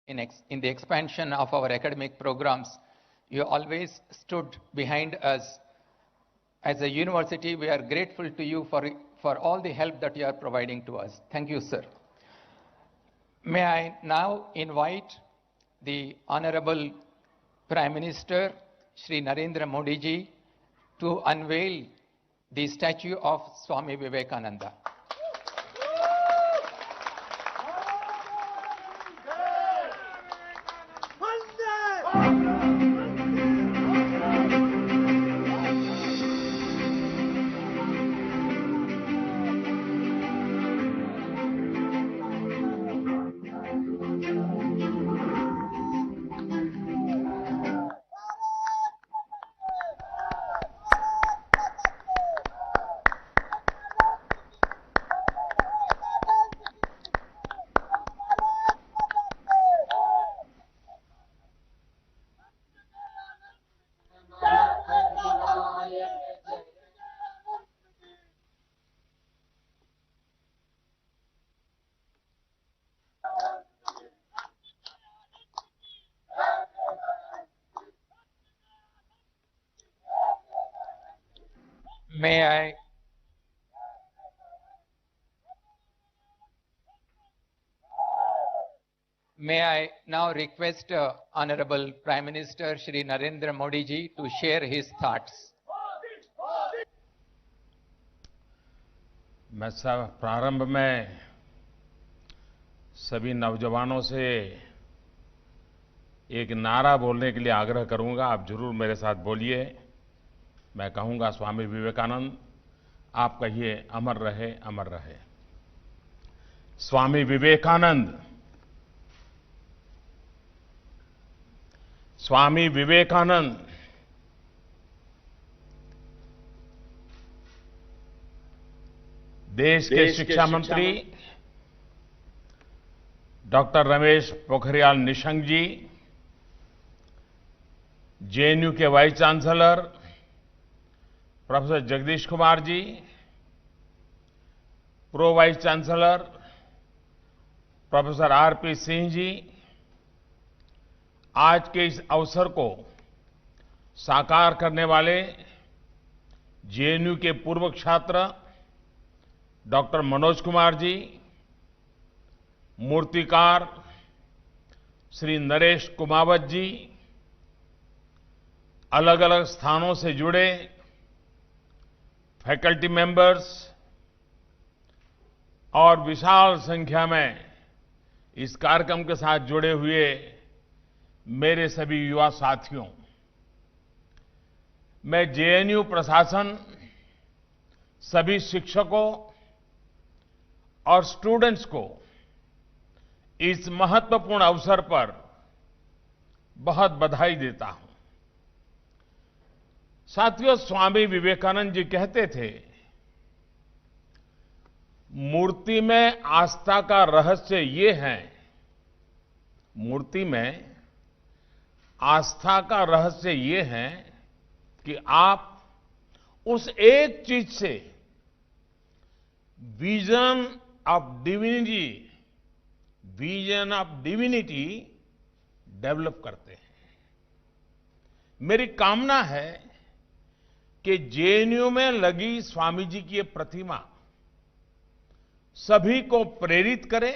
in the expansion of our academic programs. You always stood behind us. As a university, we are grateful to you for all the help that you are providing to us. Thank you, sir. May I now invite the Honorable Prime Minister, Shri Narendra Modi ji, to unveil the statue of Swami Vivekananda. May I now request Honorable Prime Minister Shri Narendra Modi ji to share his thoughts. मैं प्रारंभ में सभी नौजवानों से एक नारा बोलने के लिए आग्रह करूंगा। आप जरूर मेरे साथ बोलिए। मैं कहूंगा स्वामी विवेकानंद, आप कहिए अमर रहे, अमर रहे। स्वामी विवेकानंद, स्वामी विवेकानंद। देश के शिक्षा मंत्री डॉक्टर रमेश पोखरियाल निशंक जी, जेएनयू के vice chancellor professor Jagadish Kumar ji, pro vice chancellor professor RP Singh ji, आज के इस अवसर को साकार करने वाले जेएनयू के पूर्व छात्र डॉक्टर मनोज कुमार जी, मूर्तिकार श्री नरेश कुमावत जी, अलग अलग स्थानों से जुड़े फैकल्टी मेंबर्स और विशाल संख्या में इस कार्यक्रम के साथ जुड़े हुए मेरे सभी युवा साथियों, मैं जेएनयू प्रशासन, सभी शिक्षकों और स्टूडेंट्स को इस महत्वपूर्ण अवसर पर बहुत बधाई देता हूं। साथियों, स्वामी विवेकानंद जी कहते थे, मूर्ति में आस्था का रहस्य ये है, मूर्ति में आस्था का रहस्य ये है कि आप उस एक चीज से विजन ऑफ डिविनिटी डेवलप करते हैं। मेरी कामना है कि जेएनयू में लगी स्वामी जी की ये प्रतिमा सभी को प्रेरित करे,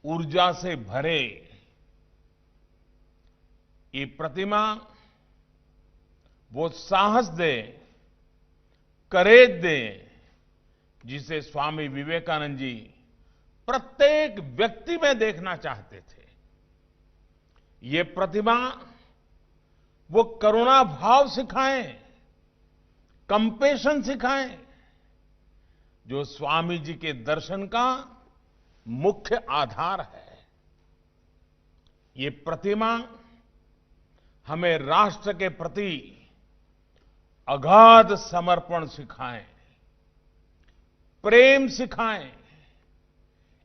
ऊर्जा से भरे। ये प्रतिमा वो साहस दे, करेज दे, जिसे स्वामी विवेकानंद जी प्रत्येक व्यक्ति में देखना चाहते थे। ये प्रतिमा वो करुणा भाव सिखाएं, कंपैशन सिखाएं, जो स्वामी जी के दर्शन का मुख्य आधार है। ये प्रतिमा हमें राष्ट्र के प्रति अगाध समर्पण सिखाएं, प्रेम सिखाएं,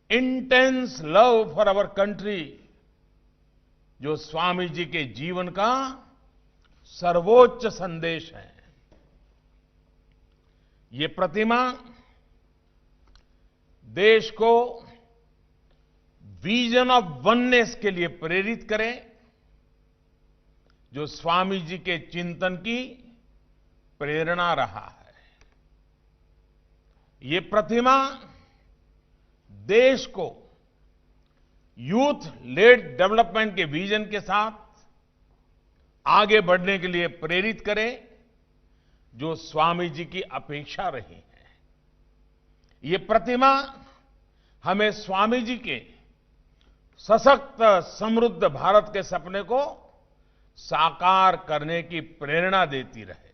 intense love for our country, जो स्वामी जी के जीवन का सर्वोच्च संदेश है। ये प्रतिमा देश को विजन ऑफ वननेस के लिए प्रेरित करे, जो स्वामी जी के चिंतन की प्रेरणा रहा है। ये प्रतिमा देश को यूथ लेड डेवलपमेंट के विजन के साथ आगे बढ़ने के लिए प्रेरित करे, जो स्वामी जी की अपेक्षा रही है। ये प्रतिमा हमें स्वामी जी के सशक्त समृद्ध भारत के सपने को साकार करने की प्रेरणा देती रहे।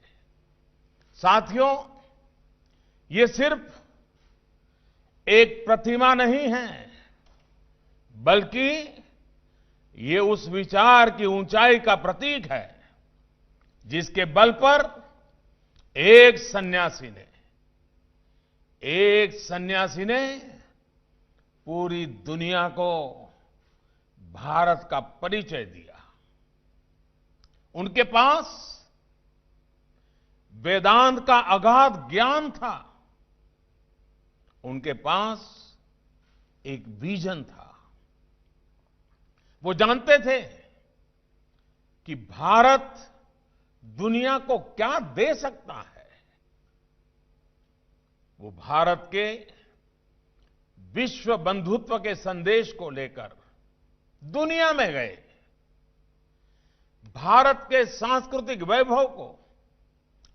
साथियों, ये सिर्फ एक प्रतिमा नहीं है, बल्कि ये उस विचार की ऊंचाई का प्रतीक है जिसके बल पर एक सन्यासी ने पूरी दुनिया को भारत का परिचय दिया। उनके पास वेदांत का अगाध ज्ञान था, उनके पास एक विजन था। वो जानते थे कि भारत दुनिया को क्या दे सकता है। वो भारत के विश्व बंधुत्व के संदेश को लेकर दुनिया में गए। भारत के सांस्कृतिक वैभव को,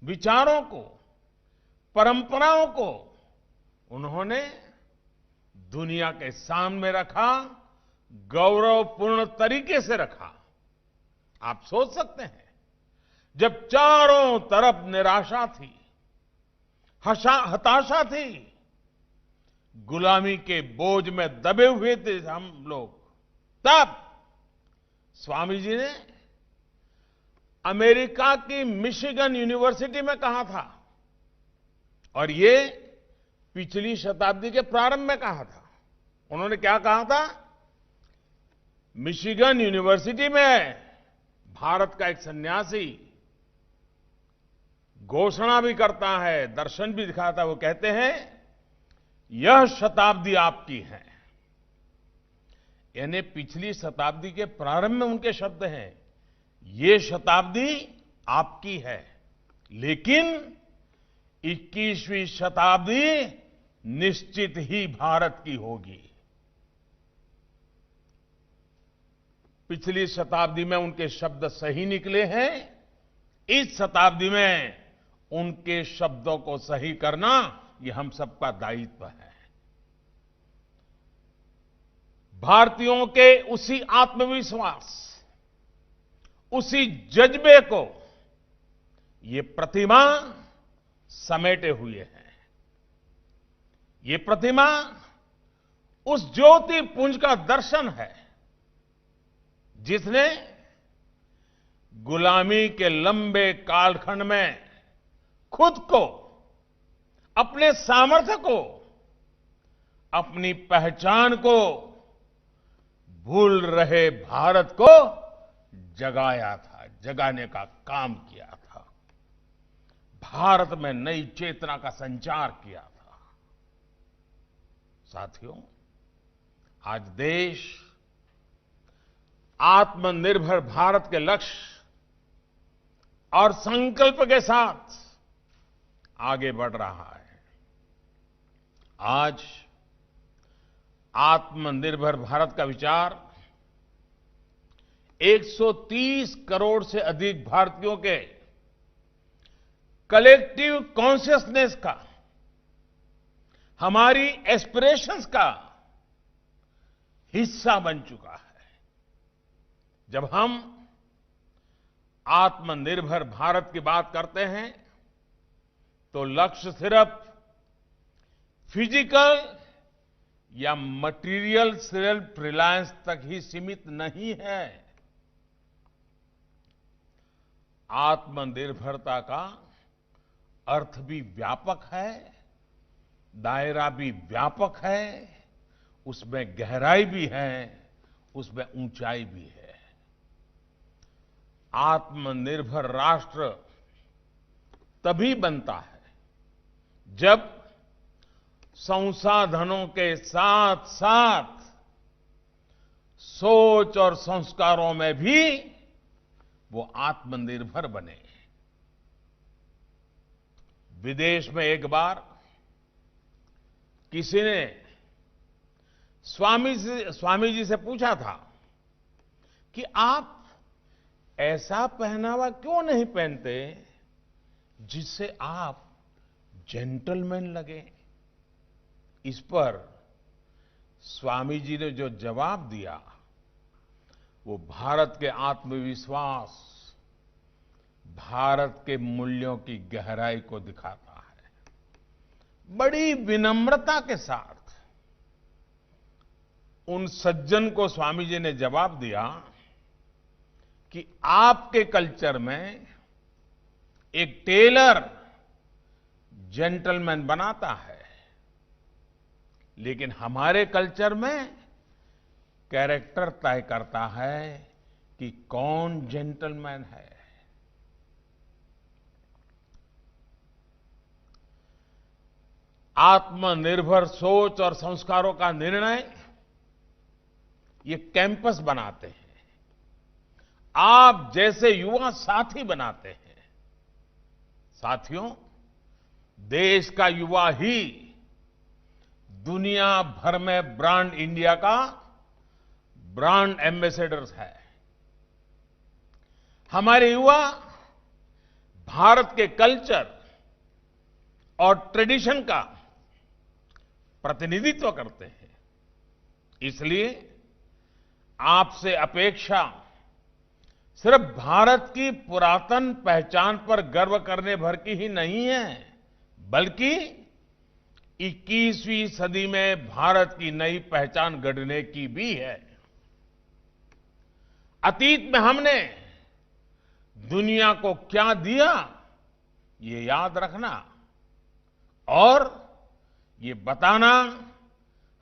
विचारों को, परंपराओं को उन्होंने दुनिया के सामने रखा, गौरवपूर्ण तरीके से रखा। आप सोच सकते हैं, जब चारों तरफ निराशा थी, हताशा थी, गुलामी के बोझ में दबे हुए थे हम लोग, तब स्वामी जी ने अमेरिका की मिशिगन यूनिवर्सिटी में कहा था, और ये पिछली शताब्दी के प्रारंभ में कहा था। उन्होंने क्या कहा था? मिशिगन यूनिवर्सिटी में भारत का एक सन्यासी घोषणा भी करता है, दर्शन भी दिखाता है। वो कहते हैं, यह शताब्दी आपकी है। यानी पिछली शताब्दी के प्रारंभ में उनके शब्द हैं, ये शताब्दी आपकी है, लेकिन 21वीं शताब्दी निश्चित ही भारत की होगी। पिछली शताब्दी में उनके शब्द सही निकले हैं, इस शताब्दी में उनके शब्दों को सही करना ये हम सबका दायित्व है। भारतीयों के उसी आत्मविश्वास, उसी जज्बे को ये प्रतिमा समेटे हुए है। ये प्रतिमा उस ज्योति पुंज का दर्शन है जिसने गुलामी के लंबे कालखंड में खुद को, अपने सामर्थ्य को, अपनी पहचान को भूल रहे भारत को जगाया था, जगाने का काम किया था, भारत में नई चेतना का संचार किया था। साथियों, आज देश आत्मनिर्भर भारत के लक्ष्य और संकल्प के साथ आगे बढ़ रहा है। आज आत्मनिर्भर भारत का विचार 130 करोड़ से अधिक भारतीयों के कलेक्टिव कॉन्शियसनेस का, हमारी एस्पिरेशंस का हिस्सा बन चुका है। जब हम आत्मनिर्भर भारत की बात करते हैं तो लक्ष्य सिर्फ फिजिकल या मटेरियल सेल्फ रिलायंस तक ही सीमित नहीं है। आत्मनिर्भरता का अर्थ भी व्यापक है, दायरा भी व्यापक है, उसमें गहराई भी है, उसमें ऊंचाई भी है। आत्मनिर्भर राष्ट्र तभी बनता है जब संसाधनों के साथ साथ सोच और संस्कारों में भी वो आत्मनिर्भर बने। विदेश में एक बार किसी ने स्वामी जी से पूछा था कि आप ऐसा पहनावा क्यों नहीं पहनते जिससे आप जेंटलमैन लगे। इस पर स्वामी जी ने जो जवाब दिया वो भारत के आत्मविश्वास, भारत के मूल्यों की गहराई को दिखाता है। बड़ी विनम्रता के साथ उन सज्जन को स्वामी जी ने जवाब दिया कि आपके कल्चर में एक टेलर जेंटलमैन बनाता है, लेकिन हमारे कल्चर में कैरेक्टर तय करता है कि कौन जेंटलमैन है। आत्मनिर्भर सोच और संस्कारों का निर्णय ये कैंपस बनाते हैं, आप जैसे युवा साथी बनाते हैं। साथियों, देश का युवा ही दुनिया भर में ब्रांड इंडिया का ब्रांड एम्बेसडर्स है। हमारे युवा भारत के कल्चर और ट्रेडिशन का प्रतिनिधित्व करते हैं। इसलिए आपसे अपेक्षा सिर्फ भारत की पुरातन पहचान पर गर्व करने भर की ही नहीं है, बल्कि 21वीं सदी में भारत की नई पहचान गढ़ने की भी है। अतीत में हमने दुनिया को क्या दिया, ये याद रखना और ये बताना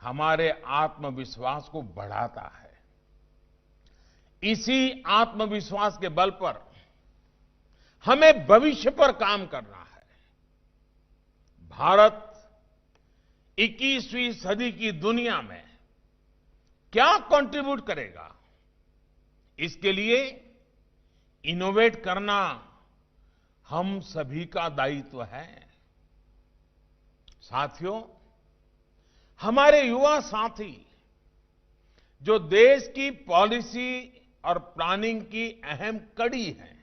हमारे आत्मविश्वास को बढ़ाता है। इसी आत्मविश्वास के बल पर हमें भविष्य पर काम करना है। भारत 21वीं सदी की दुनिया में क्या कंट्रीब्यूट करेगा, इसके लिए इनोवेट करना हम सभी का दायित्व है। साथियों, हमारे युवा साथी जो देश की पॉलिसी और प्लानिंग की अहम कड़ी है,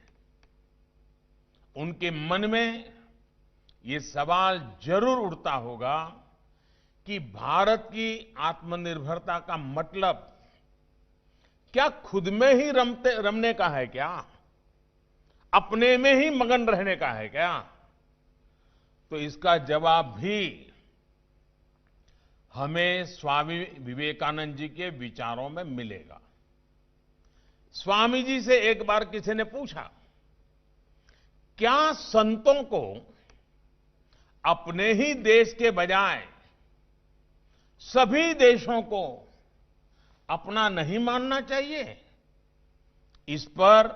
उनके मन में ये सवाल जरूर उठता होगा कि भारत की आत्मनिर्भरता का मतलब क्या खुद में ही रमने का है क्या, अपने में ही मगन रहने का है क्या? तो इसका जवाब भी हमें स्वामी विवेकानंद जी के विचारों में मिलेगा। स्वामी जी से एक बार किसी ने पूछा, क्या संतों को अपने ही देश के बजाय सभी देशों को अपना नहीं मानना चाहिए? इस पर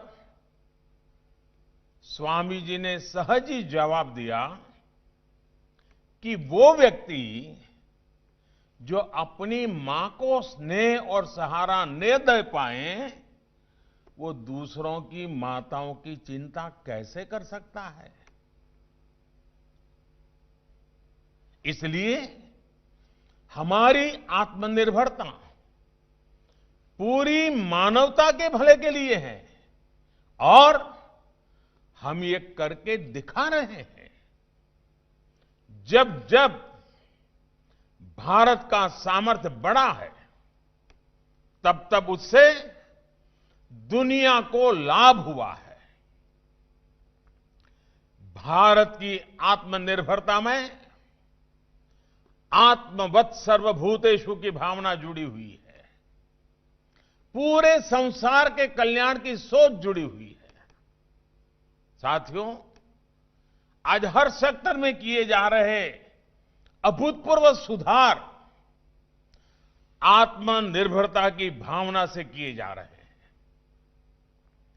स्वामी जी ने सहज ही जवाब दिया कि वो व्यक्ति जो अपनी मां को स्नेह और सहारा न दे पाए, वो दूसरों की माताओं की चिंता कैसे कर सकता है? इसलिए हमारी आत्मनिर्भरता पूरी मानवता के भले के लिए है और हम ये करके दिखा रहे हैं। जब जब भारत का सामर्थ्य बढ़ा है, तब तब उससे दुनिया को लाभ हुआ है। भारत की आत्मनिर्भरता में आत्मवत् सर्वभूतेषु की भावना जुड़ी हुई है, पूरे संसार के कल्याण की सोच जुड़ी हुई है। साथियों, आज हर सेक्टर में किए जा रहे अभूतपूर्व सुधार आत्मनिर्भरता की भावना से किए जा रहे हैं।